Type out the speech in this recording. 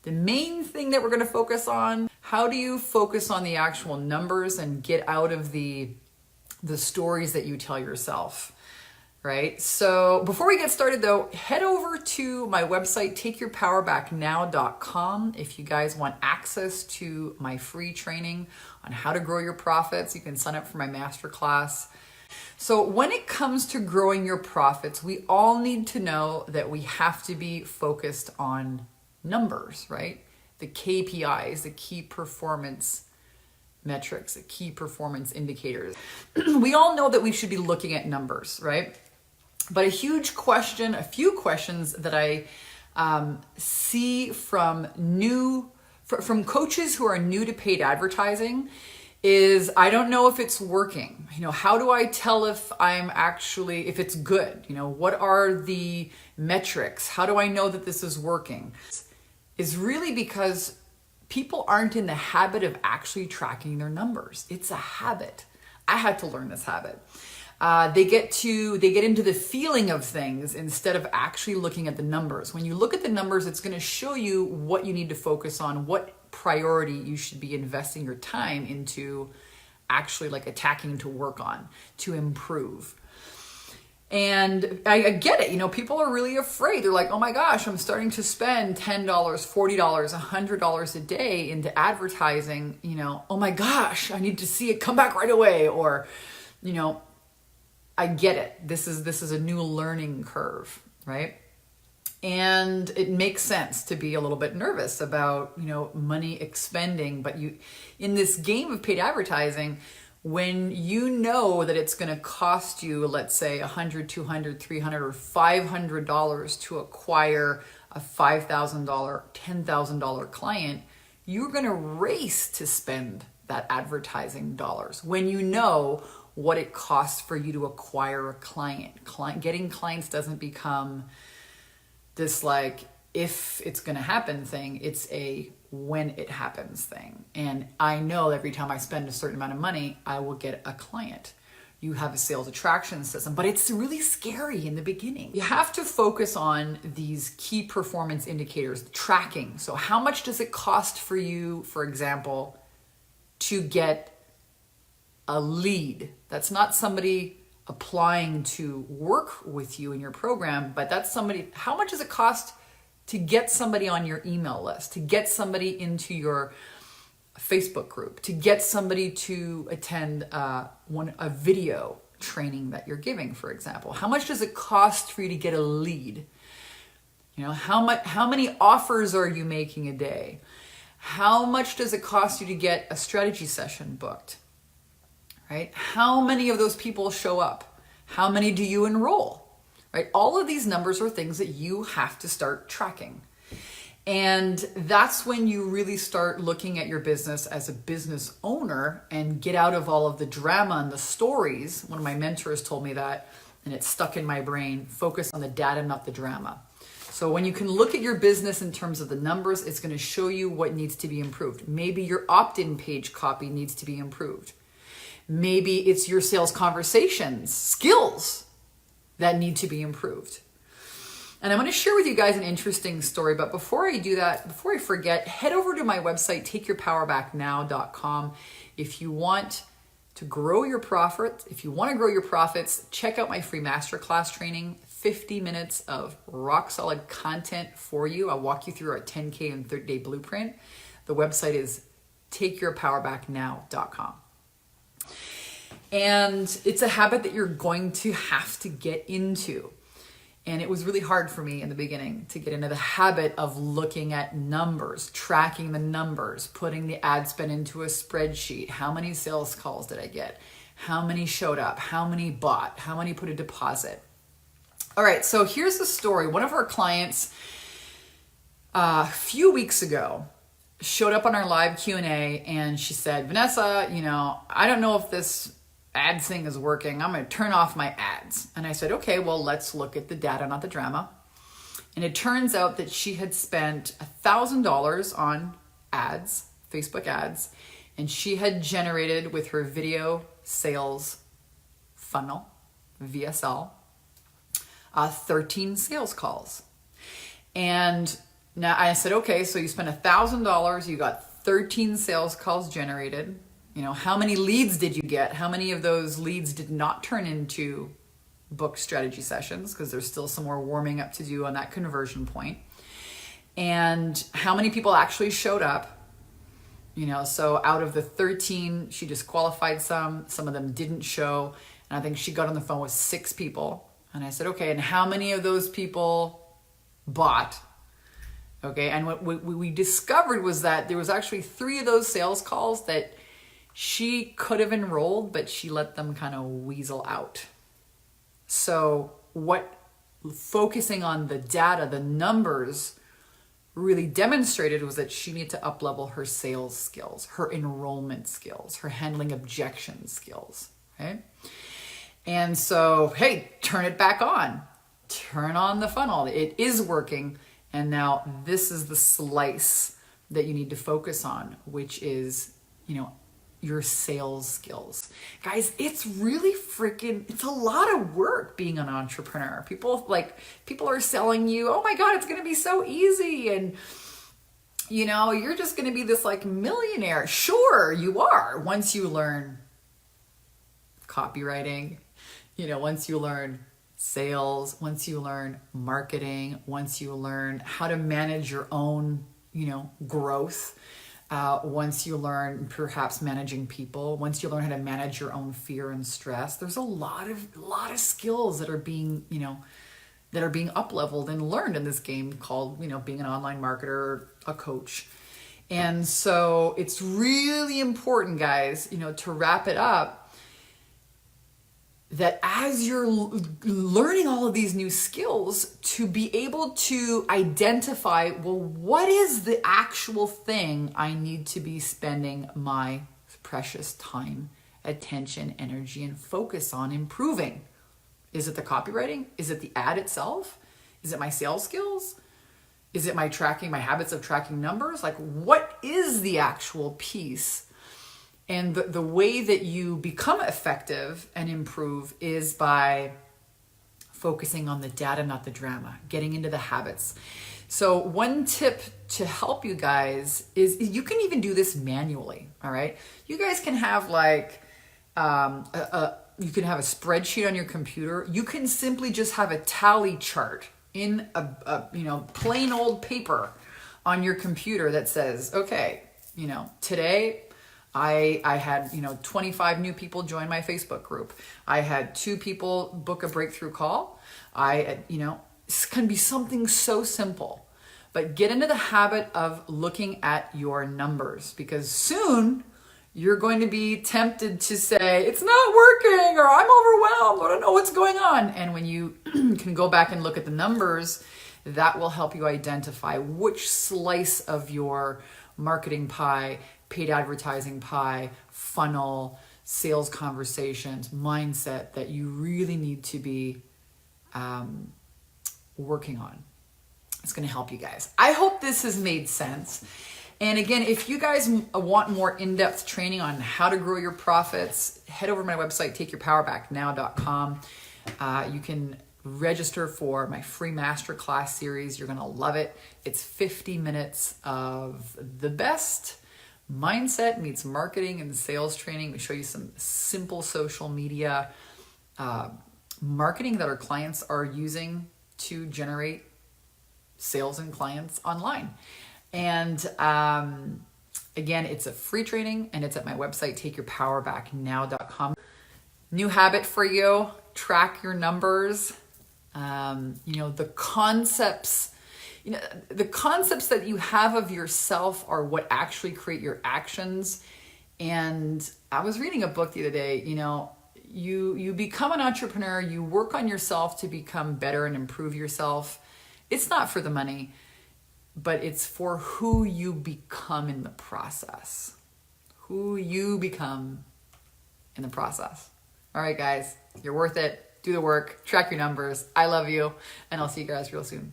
The main thing that we're going to focus on, how do you focus on the actual numbers and get out of the stories that you tell yourself, right? So before we get started though, head over to my website, takeyourpowerbacknow.com. If you guys want access to my free training on how to grow your profits, you can sign up for my masterclass. So when it comes to growing your profits, we all need to know that we have to be focused on numbers, right? The KPIs, the key performance metrics, the key performance indicators. We all know that we should be looking at numbers, right? But a few questions that I see from coaches who are new to paid advertising is, I don't know if it's working. How do I tell if it's good? What are the metrics? How do I know that this is working? Is really because people aren't in the habit of actually tracking their numbers. It's a habit. I had to learn this habit. They get into the feeling of things instead of actually looking at the numbers. When you look at the numbers, it's going to show you what you need to focus on, what priority you should be investing your time into actually attacking to work on, to improve. And I get it. People are really afraid. They're like, oh my gosh, I'm starting to spend $10, $40, $100 a day into advertising. Oh my gosh, I need to see it come back right away. Or, I get it. This is a new learning curve, right? And it makes sense to be a little bit nervous about, money expending. But in this game of paid advertising, when you know that it's going to cost you, let's say $100, $200, $300, or $500 to acquire a $5,000, $10,000 client, you're going to race to spend that advertising dollars when you know what it costs for you to acquire a client. Getting clients doesn't become this if it's going to happen thing. It's a when it happens thing. And I know every time I spend a certain amount of money, I will get a client. You have a sales attraction system, but it's really scary in the beginning. You have to focus on these key performance indicators, tracking. So how much does it cost for you, for example, to get a lead? That's not somebody applying to work with you in your program, but that's somebody. How much does it cost to get somebody on your email list, to get somebody into your Facebook group, to get somebody to attend a video training that you're giving, for example? How much does it cost for you to get a lead? How many offers are you making a day? How much does it cost you to get a strategy session booked? Right? How many of those people show up? How many do you enroll? Right? All of these numbers are things that you have to start tracking. And that's when you really start looking at your business as a business owner and get out of all of the drama and the stories. One of my mentors told me that, and it stuck in my brain. Focus on the data, not the drama. So when you can look at your business in terms of the numbers, it's going to show you what needs to be improved. Maybe your opt-in page copy needs to be improved. Maybe it's your sales conversations, skills that need to be improved. And I'm going to share with you guys an interesting story. But before I do that, before I forget, head over to my website, takeyourpowerbacknow.com. If you want to grow your profits, check out my free masterclass training, 50 minutes of rock solid content for you. I'll walk you through our 10K and 30-day blueprint. The website is takeyourpowerbacknow.com. And it's a habit that you're going to have to get into. And it was really hard for me in the beginning to get into the habit of looking at numbers, tracking the numbers, putting the ad spend into a spreadsheet. How many sales calls did I get? How many showed up? How many bought? How many put a deposit? All right, so here's the story. One of our clients a few weeks ago showed up on our live Q&A and she said, Vanessa, I don't know if this ads thing is working. I'm going to turn off my ads. And I said, okay, well, let's look at the data, not the drama. And it turns out that she had spent $1,000 on ads, Facebook ads, and she had generated with her video sales funnel, VSL, 13 sales calls. And Now I said, okay, so you spent $1,000, you got 13 sales calls generated. You know, how many leads did you get? How many of those leads did not turn into book strategy sessions? Because there's still some more warming up to do on that conversion point. And how many people actually showed up? You know, so out of the 13, she disqualified some of them didn't show. And I think she got on the phone with 6 people. And I said, okay, and how many of those people bought? Okay, and what we discovered was that there was actually 3 of those sales calls that she could have enrolled, but she let them kind of weasel out. So what focusing on the data, the numbers, really demonstrated was that she needed to up-level her sales skills, her enrollment skills, her handling objection skills, okay? And so, hey, turn it back on. Turn on the funnel. It is working. And now this is the slice that you need to focus on, which is, you know, your sales skills. Guys, it's really it's a lot of work being an entrepreneur. People are selling you, oh my God, it's going to be so easy. And, you know, you're just going to be this like millionaire. Sure, you are. Once you learn copywriting, you know, once you learn sales, once you learn marketing, once you learn how to manage your own, you know, growth, once you learn perhaps managing people, once you learn how to manage your own fear and stress, there's a lot of skills that are being, you know, that are being up-leveled and learned in this game called, you know, being an online marketer, a coach. And so it's really important, guys, you know, to wrap it up, that as you're learning all of these new skills, to be able to identify, well, what is the actual thing I need to be spending my precious time, attention, energy, and focus on improving? Is it the copywriting? Is it the ad itself? Is it my sales skills? Is it my habits of tracking numbers? Like, what is the actual piece? And the way that you become effective and improve is by focusing on the data, not the drama, getting into the habits. So one tip to help you guys is you can even do this manually, all right? You guys can have like, you can have a spreadsheet on your computer. You can simply just have a tally chart in a you know, plain old paper on your computer that says, okay, you know, today I had, you know, 25 new people join my Facebook group. I had 2 people book a breakthrough call. You know, it can be something so simple, but get into the habit of looking at your numbers, because soon you're going to be tempted to say, it's not working, or I'm overwhelmed, I don't know what's going on. And when you can go back and look at the numbers, that will help you identify which slice of your marketing pie, paid advertising pie, funnel, sales conversations, mindset that you really need to be working on. It's going to help you guys. I hope this has made sense. And again, if you guys want more in-depth training on how to grow your profits, head over to my website, takeyourpowerbacknow.com. You can register for my free masterclass series. You're going to love it. It's 50 minutes of the best mindset meets marketing and sales training. We show you some simple social media marketing that our clients are using to generate sales and clients online. And again, it's a free training, and it's at my website, takeyourpowerbacknow.com. New habit for you: track your numbers. You know, the concepts that you have of yourself are what actually create your actions. And I was reading a book the other day. You know, you become an entrepreneur, you work on yourself to become better and improve yourself. It's not for the money, but it's for who you become in the process. Who you become in the process. All right, guys, you're worth it. Do the work, track your numbers. I love you, and I'll see you guys real soon.